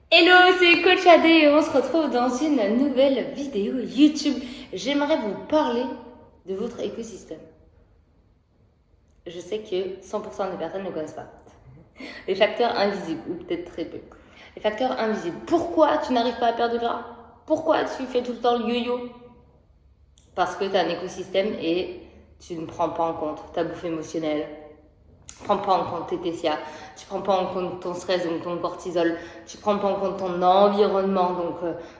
Hello, c'est Coach AD et on se retrouve dans une nouvelle vidéo YouTube. J'aimerais vous parler de votre écosystème. Je sais que 100% des personnes ne connaissent pas. Les facteurs invisibles, ou peut-être très peu. Les facteurs invisibles. Pourquoi tu n'arrives pas à perdre du gras? Pourquoi tu fais tout le temps le yo-yo? Parce que tu as un écosystème et tu ne prends pas en compte ta bouffe émotionnelle. Tu prends pas en compte tes TCA, tu prends pas en compte ton stress, donc ton cortisol, tu prends pas en compte ton environnement, donc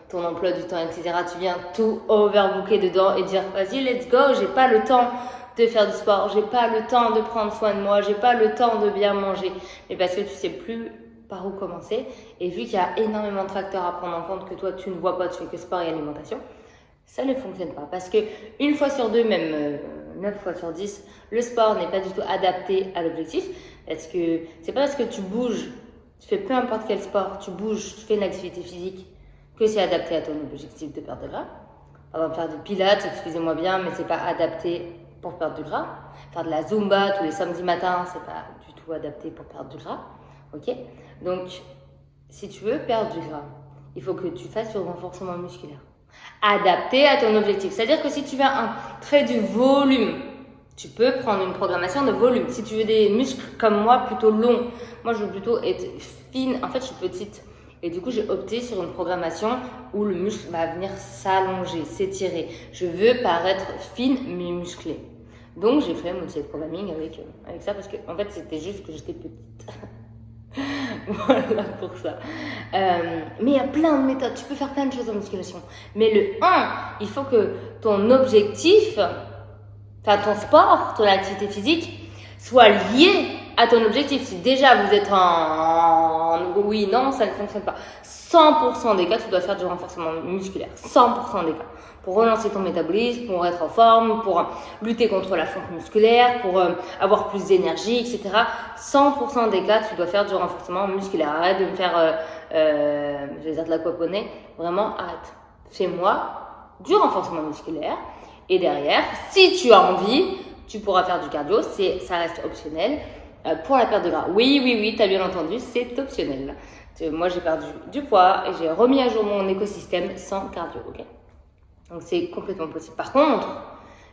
ton emploi du temps, etc. Tu viens tout overbooker dedans et dire vas-y, let's go, j'ai pas le temps de faire du sport, j'ai pas le temps de prendre soin de moi, j'ai pas le temps de bien manger, mais parce que tu sais plus par où commencer. Et vu qu'il y a énormément de facteurs à prendre en compte que toi tu ne vois pas, tu fais que sport et alimentation, ça ne fonctionne pas. Parce que une fois sur deux, même 9 fois sur 10, le sport n'est pas du tout adapté à l'objectif. Parce que c'est pas parce que tu bouges, tu fais peu importe quel sport, tu bouges, tu fais une activité physique, que c'est adapté à ton objectif de perdre de gras. Par exemple, faire du pilates, excusez-moi bien, mais c'est pas adapté pour perdre du gras. Faire de la zumba tous les samedis matins, c'est pas du tout adapté pour perdre du gras. Ok? Donc, si tu veux perdre du gras, il faut que tu fasses du renforcement musculaire adapté à ton objectif. C'est-à-dire que si tu veux créer du volume, tu peux prendre une programmation de volume. Si tu veux des muscles comme moi, plutôt longs, moi je veux plutôt être fine. En fait, je suis petite. Et du coup, j'ai opté sur une programmation où le muscle va venir s'allonger, s'étirer. Je veux paraître fine mais musclée. Donc, j'ai fait mon type programming avec ça parce que en fait, c'était juste que j'étais petite. Voilà pour ça. Mais il y a plein de méthodes, tu peux faire plein de choses en musculation. Mais le 1, il faut que ton objectif, enfin ton sport, ton activité physique, soit lié à ton objectif. Si déjà vous êtes en oui, non, ça ne fonctionne pas. 100% des cas, tu dois faire du renforcement musculaire. 100% des cas. Pour relancer ton métabolisme, pour être en forme, pour lutter contre la fonte musculaire, pour avoir plus d'énergie, etc. 100% des cas, tu dois faire du renforcement musculaire. Arrête de me faire, je vais dire de l'aquaponie. Vraiment, arrête. Fais-moi du renforcement musculaire. Et derrière, si tu as envie, tu pourras faire du cardio. Ça reste optionnel. Pour la perte de gras. Oui, tu as bien entendu, c'est optionnel. Moi, j'ai perdu du poids et j'ai remis à jour mon écosystème sans cardio, ok? Donc, c'est complètement possible. Par contre,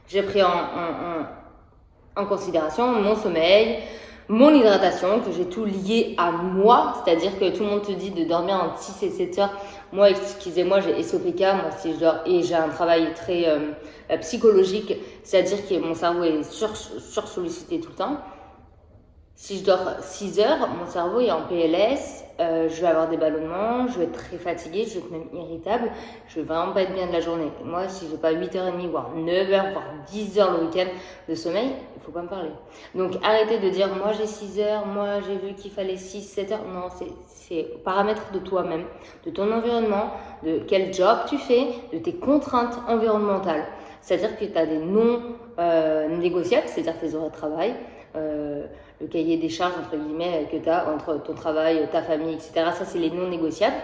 j'ai pris en considération mon sommeil, mon hydratation, que j'ai tout lié à moi. C'est-à-dire que tout le monde te dit de dormir entre 6 et 7 heures. Moi, excusez-moi, j'ai SOPK, moi, si je dors, et j'ai un travail très psychologique, c'est-à-dire que mon cerveau est sursollicité tout le temps. Si je dors 6 heures, mon cerveau est en PLS, je vais avoir des ballonnements, je vais être très fatiguée, je vais être même irritable, je vais vraiment pas être bien de la journée. Moi, si j'ai pas 8h30, voire 9h, voire 10h le week-end de sommeil, il faut pas me parler. Donc arrêtez de dire moi j'ai 6 heures, moi j'ai vu qu'il fallait 6-7 heures. Non, c'est paramètre de toi-même, de ton environnement, de quel job tu fais, de tes contraintes environnementales. C'est-à-dire que tu as des non négociables, c'est-à-dire tes horaires de travail, le cahier des charges entre guillemets que tu as entre ton travail, ta famille, etc. Ça, c'est les non négociables.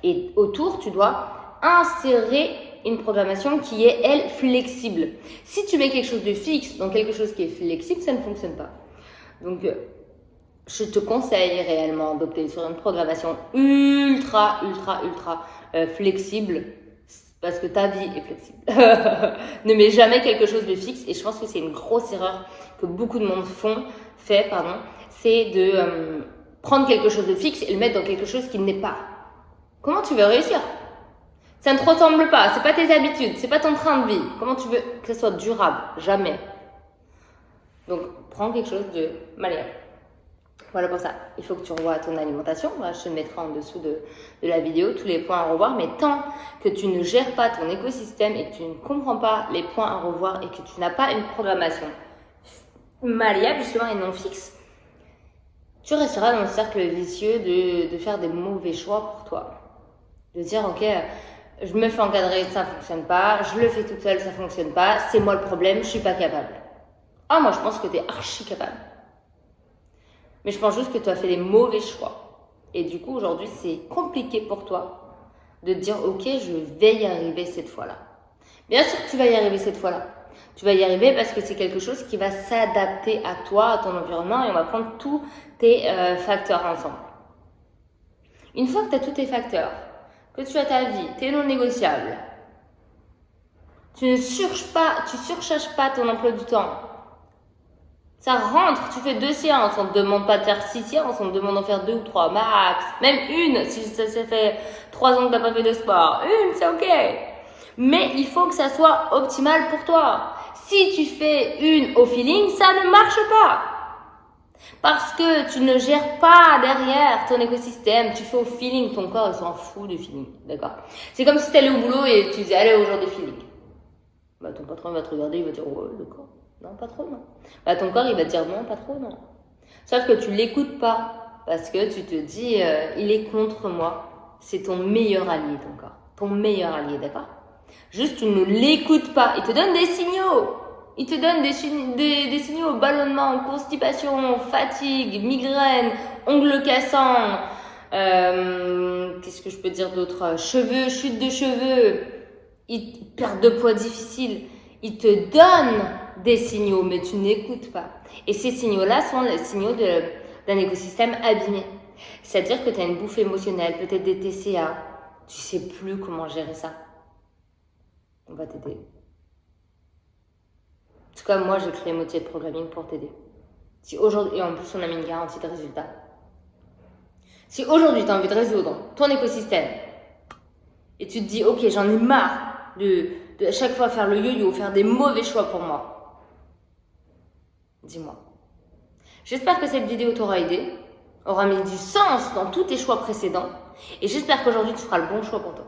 Et autour, tu dois insérer une programmation qui est, elle, flexible. Si tu mets quelque chose de fixe dans quelque chose qui est flexible, ça ne fonctionne pas. Donc, je te conseille réellement d'opter sur une programmation ultra flexible parce que ta vie est flexible. Ne mets jamais quelque chose de fixe et je pense que c'est une grosse erreur que beaucoup de monde fait, c'est de prendre quelque chose de fixe et le mettre dans quelque chose qui n'est pas. Comment tu veux réussir? Ça ne te ressemble pas, c'est pas tes habitudes, c'est pas ton train de vie. Comment tu veux que ça soit durable? Jamais. Donc, prends quelque chose de malléable. Voilà pour ça. Il faut que tu revoies ton alimentation. Voilà, je te mettrai en dessous de la vidéo tous les points à revoir. Mais tant que tu ne gères pas ton écosystème et que tu ne comprends pas les points à revoir et que tu n'as pas une programmation malléable justement et non fixe, tu resteras dans le cercle vicieux de faire des mauvais choix pour toi. De dire ok, je me fais encadrer, ça fonctionne pas, je le fais toute seule, ça fonctionne pas, c'est moi le problème, je suis pas capable. Ah, moi je pense que tu es archi capable. Mais je pense juste que tu as fait des mauvais choix. Et du coup, aujourd'hui, c'est compliqué pour toi de te dire, ok, je vais y arriver cette fois-là. Bien sûr que tu vas y arriver cette fois-là. Tu vas y arriver parce que c'est quelque chose qui va s'adapter à toi, à ton environnement, et on va prendre tous tes facteurs ensemble. Une fois que tu as tous tes facteurs, que tu as ta vie, tes non négociables, tu ne surcharges pas ton emploi du temps. Ça rentre, tu fais 2 séances, on ne te demande pas de faire 6 séances, on te demande d'en faire 2 ou 3 max, même une, si ça fait 3 ans que tu n'as pas fait de sport, une, c'est ok. Mais il faut que ça soit optimal pour toi. Si tu fais une au feeling, ça ne marche pas. Parce que tu ne gères pas derrière ton écosystème, tu fais au feeling, ton corps il s'en fout du feeling, d'accord? C'est comme si tu allais au boulot et tu disais allez aujourd'hui feeling. Bah ton patron il va te regarder, il va dire ouais d'accord, non pas trop non. Bah ton corps il va te dire non pas trop non. Sauf que tu l'écoutes pas parce que tu te dis il est contre moi. C'est ton meilleur allié ton corps, ton meilleur allié, d'accord? Juste tu ne l'écoutes pas, il te donne des signaux. Il te donne des signaux, ballonnement, constipation, fatigue, migraine, ongles cassants, qu'est-ce que je peux dire d'autre? Cheveux, chute de cheveux, perte de poids difficile. Il te donne des signaux, mais tu n'écoutes pas. Et ces signaux-là sont les signaux d'un écosystème abîmé. C'est-à-dire que tu as une bouffe émotionnelle, peut-être des TCA, tu sais plus comment gérer ça. On va t'aider. En tout cas, moi, j'ai créé Motivate Programming pour t'aider. Si aujourd'hui, et en plus, on a mis une garantie de résultat. Si aujourd'hui, tu as envie de résoudre ton écosystème et tu te dis, ok, j'en ai marre de à chaque fois faire le yo-yo, faire des mauvais choix pour moi, dis-moi. J'espère que cette vidéo t'aura aidé, aura mis du sens dans tous tes choix précédents et j'espère qu'aujourd'hui, tu feras le bon choix pour toi.